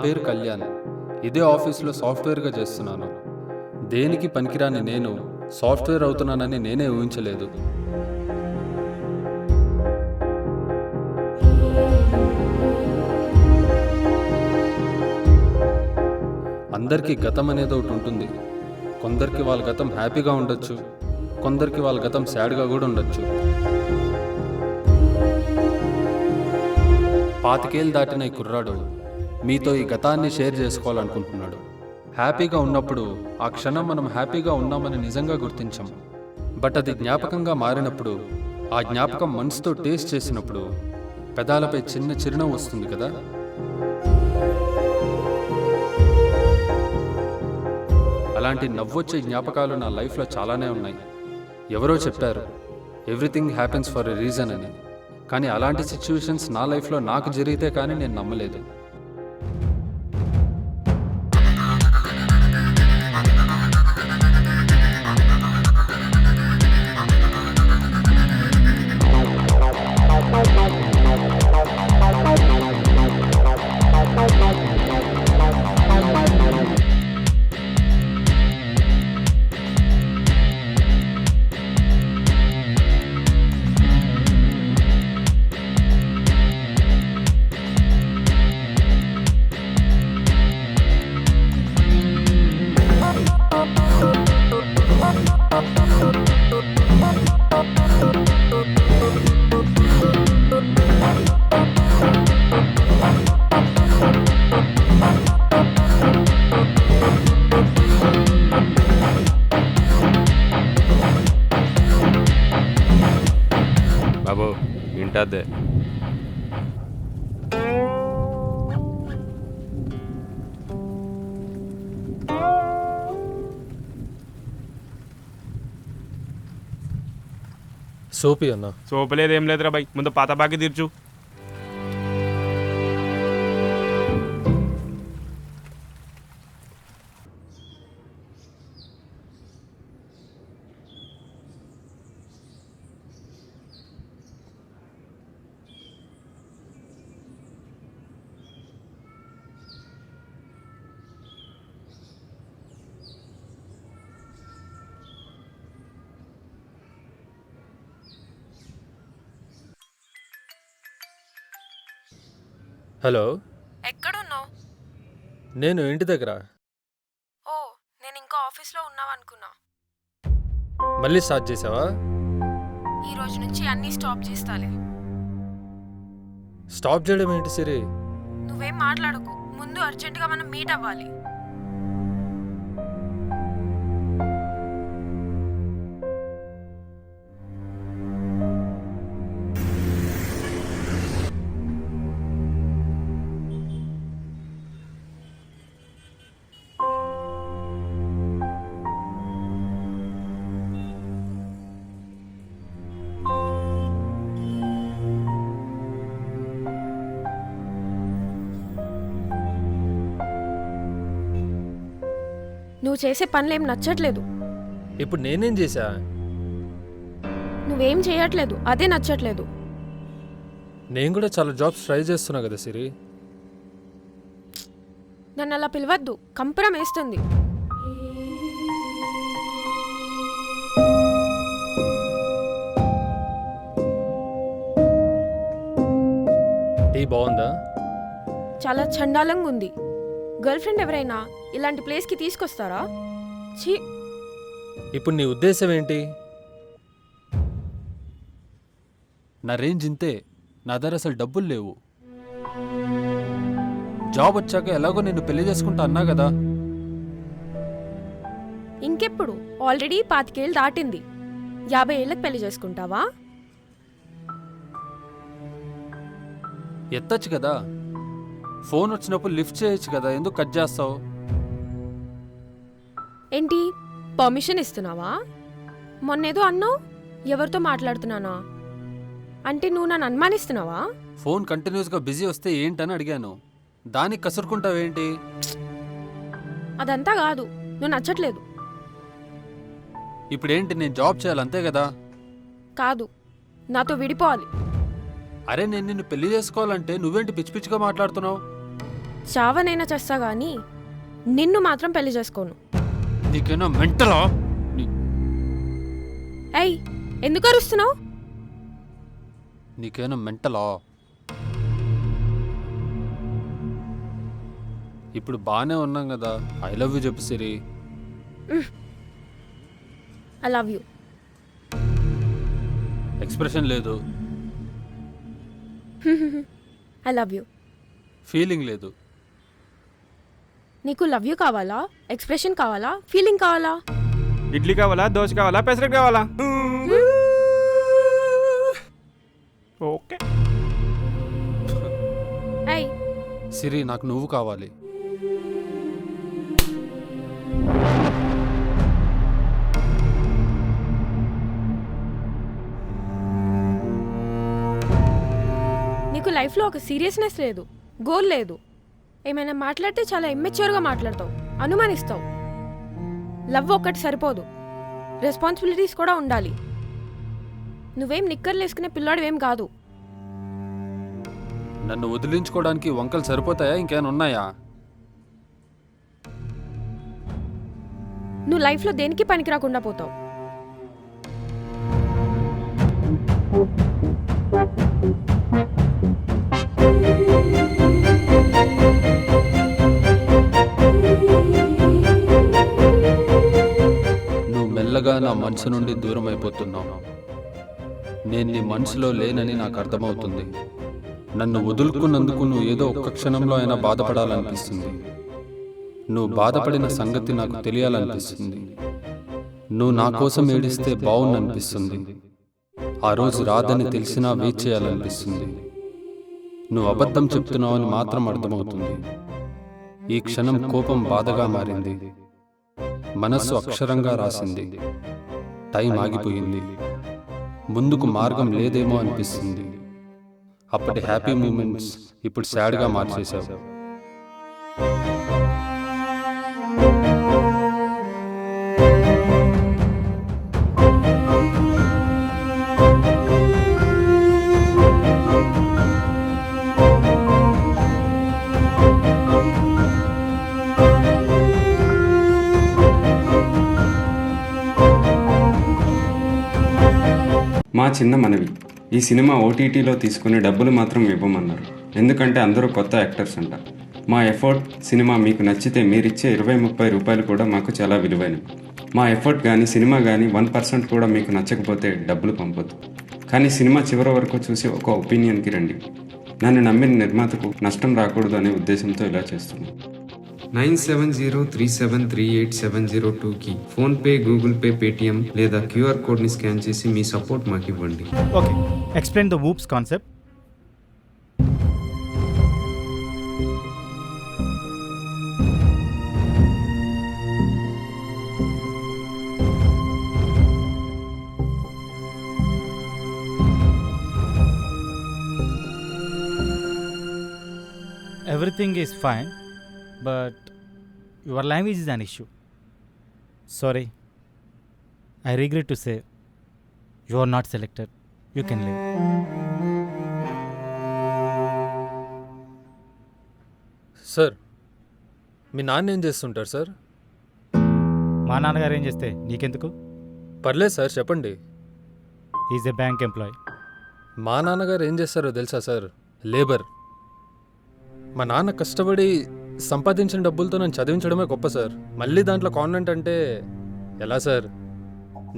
పేరు కళ్యాణ్. ఇదే ఆఫీస్లో సాఫ్ట్వేర్గా చేస్తున్నాను. దేనికి పనికిరాని నేను సాఫ్ట్వేర్ అవుతున్నానని నేనే ఊహించలేదు. అందరికీ గతం అనేది ఒకటి ఉంటుంది. కొందరికి వాళ్ళ గతం హ్యాపీగా ఉండొచ్చు, కొందరికి వాళ్ళ గతం సాడ్గా కూడా ఉండొచ్చు. 25 ఏళ్ళు దాటిన ఈ కుర్రాడు మీతో ఈ గతాన్ని షేర్ చేసుకోవాలనుకుంటున్నాడు. హ్యాపీగా ఉన్నప్పుడు ఆ క్షణం మనం హ్యాపీగా ఉన్నామని నిజంగా గుర్తించాం. బట్ అది జ్ఞాపకంగా మారినప్పుడు, ఆ జ్ఞాపకం మనసుతో టేస్ట్ చేసినప్పుడు పెదాలపై చిన్న చిరునవ్వు వస్తుంది కదా. అలాంటి నవ్వొచ్చే జ్ఞాపకాలు నా లైఫ్లో చాలానే ఉన్నాయి. ఎవరో చెప్పారు everything happens for a reason అని. కానీ అలాంటి సిచ్యువేషన్స్ నా లైఫ్లో నాకు జరిగితే కానీ నేను నమ్మలేదు. బాబు వింటద్దే. సోపి అన్న. సోపలేదు ఏం లేదురా బై, ముందు పాత బాకి తీర్చు. హలో, ఎక్కడున్నావు? నేను ఇంటి దగ్గర. ఓ, నేను ఇంకా ఆఫీస్లో ఉన్నావనుకున్నా. మళ్ళీ స్టార్ట్ చేసావా? ఈ రోజు నుంచి అన్నీ స్టాప్ చేస్తాలే. స్టాప్ చేయడం ఏంటి సిరి? నువ్వేం మాట్లాడకు, ముందు అర్జెంటుగా మనం మీట్ అవ్వాలి. నువ్వు చేసే పనులేం నచ్చట్లేదు. ఇప్పుడు నేనేం చేశా? నువ్వేం చేయట్లేదు, అదే నచ్చట్లేదు. నేను కూడా చాలా జాబ్స్ ట్రై చేస్తున్నా కదా సిరి. నన్ను అలా పిలవద్దు, కంపరం వేస్తుంది. టీ బాగుందా? చాలా చండాలంగా ఉంది. గర్ల్ ఫ్రెండ్ ఎవరైనా ఇలాంటి ప్లేస్కి తీసుకొస్తారా? ఛీ. ఇప్పుడు నీ ఉద్దేశం ఏంటి? నా రేంజ్ ఇంతే. నా దగ్గర అసలు డబ్బులు లేవు. జాబ్ వచ్చాక ఎలాగో నేను పెళ్లి చేసుకుంటా అన్నా కదా. ఇంకెప్పుడు? ఆల్రెడీ 25 ఏళ్ళు దాటింది. 50 ఏళ్ళకి పెళ్లి చేసుకుంటావా? ఎత్తచ్చు కదా. ఫోన్ వచ్చినప్పుడు లిఫ్ట్ చేయొచ్చు కదా, ఎందుకు కట్ చేస్తావు? ఏంటి, పర్మిషన్ ఇస్తున్నావా? మొన్నేదో అన్నావు, ఎవరితో మాట్లాడుతున్నానా అంటే నువ్వు నన్ను అనుమానిస్తున్నావా? ఫోన్ కంటిన్యూస్గా బిజీ వస్తే ఏంటని అడిగాను. దానికి కసురుకుంటావేంటి? అదంతా కాదు, నువ్వు నచ్చట్లేదు. ఇప్పుడేంటి, నేను జాబ్ చేయాలి అంతే కదా? కాదు, నాతో విడిపోవాలి. అరే, నేను నిన్ను పెళ్లి చేసుకోవాలంటే నువ్వేంటి పిచ్చి పిచ్చిగా మాట్లాడుతున్నావు? చావనైనా చేస్తా గానీ నిన్ను మాత్రం పెళ్లి చేసుకోను. నీకేనా మెంటలా? ఏయ్, ఎందుకు అరుస్తున్నావు? నీకేనా మెంటలా? ఇప్పుడు బాగానే ఉన్నాం కదా, ఐ లవ్ యూ చెప్పు Siri. I love you. Expression లేదు, ఐ లవ్ యూ. ఫీలింగ్ లేదు. నీకు లవ్ యూ కావాలా, ఎక్స్ప్రెషన్ కావాలా, ఫీలింగ్ కావాలా? ఇడ్లీ కావాలా, దోశ కావాలా, పెసరట్ కావాలా? ఓకే. ఏయ్, సిరి నాకు నువ్వు కావాలి. నీకు లైఫ్లో ఒక సీరియస్నెస్ లేదు, గోల్ లేదు. ఏమైనా మాట్లాడితే చాలా ఇమ్మెచ్యూర్గా మాట్లాడతావు, అనుమానిస్తావు. లవ్ ఒక్కటి సరిపోదు, రెస్పాన్సిబిలిటీస్ కూడా ఉండాలి. నువ్వేం నిక్కర్లు వేసుకునే పిల్లాడివేం కాదు. నన్ను వదిలించుకోవడానికి వంకలు సరిపోతాయా, ఇంకేమైనా ఉన్నాయా? నువ్వు లైఫ్లో దేనికి పనికి రాకుండా పోతావు. నువ్వు మెల్లగా నా మనసు నుండి దూరం అయిపోతున్నావు. నేను నీ మనసులో లేనని నాకు అర్థమవుతుంది. నన్ను వదులుకున్నందుకు నువ్వు ఏదో ఒక్క క్షణంలో అయినా బాధపడాలనిపిస్తుంది. నువ్వు బాధపడిన సంగతి నాకు తెలియాలనిపిస్తుంది. నువ్వు నా కోసం ఏడిస్తే బాగుందనిపిస్తుంది. ఆ రోజు రాదని తెలిసినా వెయిట్ చేయాలనిపిస్తుంది. నువ్వు అబద్ధం చెప్తున్నావని మాత్రం అర్థమవుతుంది. ఈ క్షణం కోపం బాధగా మారింది. మనస్సు అక్షరంగా రాసింది. టైం ఆగిపోయింది. ముందుకు మార్గం లేదేమో అనిపిస్తుంది. అప్పటి హ్యాపీ మూమెంట్స్ ఇప్పుడు సాడ్గా మార్చేశావు. మా చిన్న మనవి, ఈ సినిమా ఓటీటీలో తీసుకుని డబ్బులు మాత్రం ఇవ్వమన్నారు. ఎందుకంటే అందరూ కొత్త యాక్టర్స్ అంట. మా ఎఫర్ట్ సినిమా మీకు నచ్చితే మీరిచ్చే 20-30 రూపాయలు కూడా మాకు చాలా విలువైనవి. మా ఎఫర్ట్ కానీ సినిమా కానీ 1% కూడా మీకు నచ్చకపోతే డబ్బులు పంపొద్దు. కానీ సినిమా చివరి వరకు చూసి ఒక ఒపీనియన్కి రండి. నన్ను నమ్మిన నిర్మాతకు నష్టం రాకూడదు అనే ఉద్దేశంతో ఇలా చేస్తున్నాను. 9703738702కి ఫోన్పే, గూగుల్ పే, పేటిఎం లేదా క్యూఆర్ కోడ్ని స్కాన్ చేసి మీ సపోర్ట్ మాకు ఇవ్వండి. Okay, explain the whoops concept. Everything is fine, but your language is an issue. Sorry, I regret to say you are not selected. You can leave. Sir, మీ నాన్న ఏం చేస్తుంటారు sir? మా నాన్నగారు ఏం చేస్తే నీకెందుకు? పర్లేదు సార్, చెప్పండి. Is a bank employee. మా నాన్నగారు ఏం చేస్తారో తెలుసా సార్? లేబర్. మా నాన్న కష్టపడి సంపాదించిన డబ్బులతో నన్ను చదివించడమే గొప్ప సార్. మళ్ళీ దాంట్లో కాన్వెంట్ అంటే ఎలా సార్?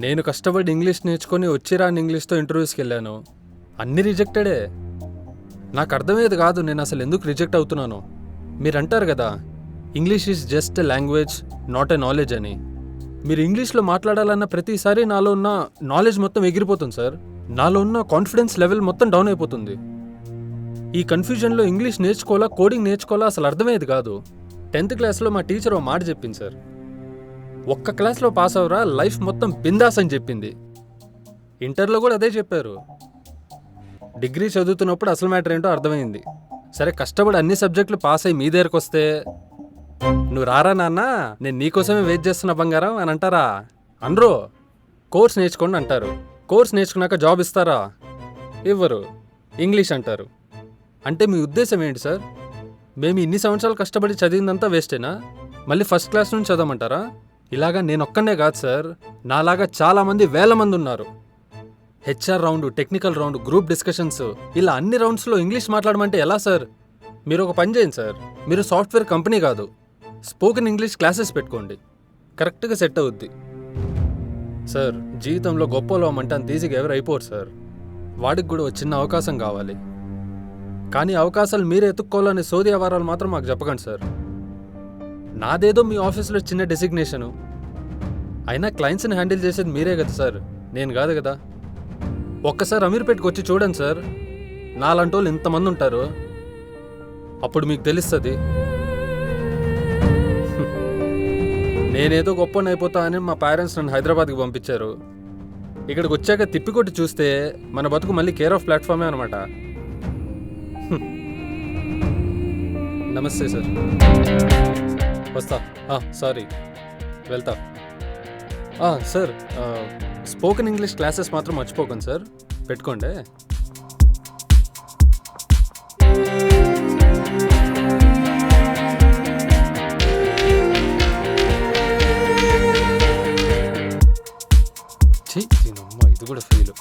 నేను కష్టపడి ఇంగ్లీష్ నేర్చుకొని వచ్చిరాని ఇంగ్లీష్తో ఇంటర్వ్యూస్కి వెళ్ళాను. అన్నీ రిజెక్టెడే. నాకు అర్థమయ్యేది కాదు నేను అసలు ఎందుకు రిజెక్ట్ అవుతున్నాను. మీరు అంటారు కదా, English is just a language, not a knowledge అని. మీరు ఇంగ్లీష్లో మాట్లాడాలన్న ప్రతిసారి నాలో ఉన్న నాలెడ్జ్ మొత్తం ఎగిరిపోతుంది సార్. నాలో ఉన్న కాన్ఫిడెన్స్ లెవెల్ మొత్తం డౌన్ అయిపోతుంది. ఈ కన్ఫ్యూజన్లో ఇంగ్లీష్ నేర్చుకోవాలా, కోడింగ్ నేర్చుకోవాలా అసలు అర్థమయ్యేది కాదు. 10th క్లాస్లో మా టీచర్ ఓ మాట చెప్పింది సార్. ఒక్క క్లాస్లో పాస్ అవరా, లైఫ్ మొత్తం బిందాస్ అని చెప్పింది. ఇంటర్లో కూడా అదే చెప్పారు. డిగ్రీ చదువుతున్నప్పుడు అసలు మ్యాటర్ ఏంటో అర్థమైంది. సరే, కష్టపడి అన్ని సబ్జెక్టులు పాస్ అయ్యి మీ దగ్గరకు వస్తే నువ్వు రారా నాన్న, నేను నీకోసమే వెయిట్ చేస్తున్నా బంగారం అని అంటారా? అనరు. కోర్స్ నేర్చుకోండి అంటారు. కోర్స్ నేర్చుకున్నాక జాబ్ ఇస్తారా? ఇవ్వరు. ఇంగ్లీష్ అంటారు. అంటే మీ ఉద్దేశం ఏంటి సార్? మేము ఇన్ని సంవత్సరాలు కష్టపడి చదివిందంతా వేస్టేనా? మళ్ళీ ఫస్ట్ క్లాస్ నుంచి చదవమంటారా? ఇలాగా నేను ఒక్కనే కాదు సార్, నాలాగా చాలామంది వేల మంది ఉన్నారు. HR round, technical round, group discussions, ఇలా అన్ని రౌండ్స్లో ఇంగ్లీష్ మాట్లాడమంటే ఎలా సార్? మీరు ఒక పని చేయండి సార్, మీరు సాఫ్ట్వేర్ కంపెనీ కాదు, స్పోకెన్ ఇంగ్లీష్ క్లాసెస్ పెట్టుకోండి, కరెక్ట్గా సెట్ అవుద్ది. సార్, జీవితంలో గొప్పలో అమ్మంటే అంత ఈజీగా ఎవరు అయిపోరు సార్. వాడికి కూడా ఒక చిన్న అవకాశం కావాలి. కానీ అవకాశాలు మీరే ఎత్తుక్కోవాలనే సోది వ్యవహారాలు మాత్రం మాకు చెప్పకండి సార్. నాదేదో మీ ఆఫీస్లో చిన్న డెసిగ్నేషను, అయినా క్లయింట్స్ని హ్యాండిల్ చేసేది మీరే కదా సార్, నేను కాదు కదా. ఒక్కసారి అమీర్పేటకి వచ్చి చూడండి సార్, నాలాంటి వాళ్ళు ఇంతమంది ఉంటారు, అప్పుడు మీకు తెలుస్తుంది. నేనేదో గొప్పని అయిపోతా అని మా పేరెంట్స్ నన్ను హైదరాబాద్కి పంపించారు. ఇక్కడికి వచ్చాక తిప్పికొట్టి చూస్తే మన బతుకు మళ్ళీ కేర్ ఆఫ్ ప్లాట్ఫామే అనమాట. నమస్తే సార్, వస్తా. సారీ, వెళ్తా. సార్, స్పోకెన్ ఇంగ్లీష్ క్లాసెస్ మాత్రం మర్చిపోకండి సార్, పెట్టుకోండి. దీనమ్మా, ఇది కూడా fail.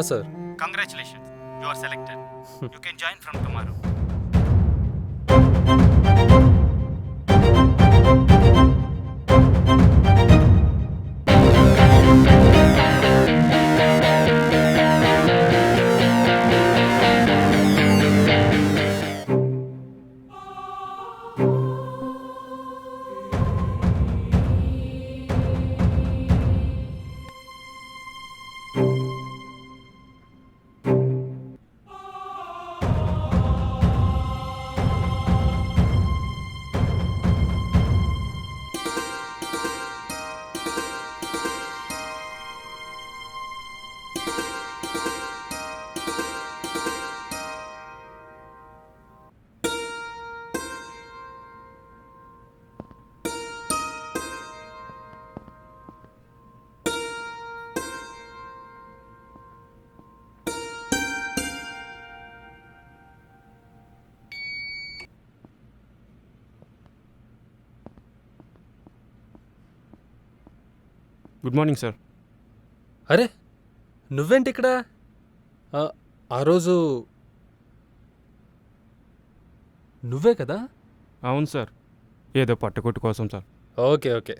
Sir, congratulations, you are selected. You can join from tomorrow. Good morning sir. అరే నువ్వేంటి ఇక్కడ? ఆ రోజు నువ్వే కదా? అవును సార్, ఏదో పట్టుకొట్టు కోసం సార్. Okay okay.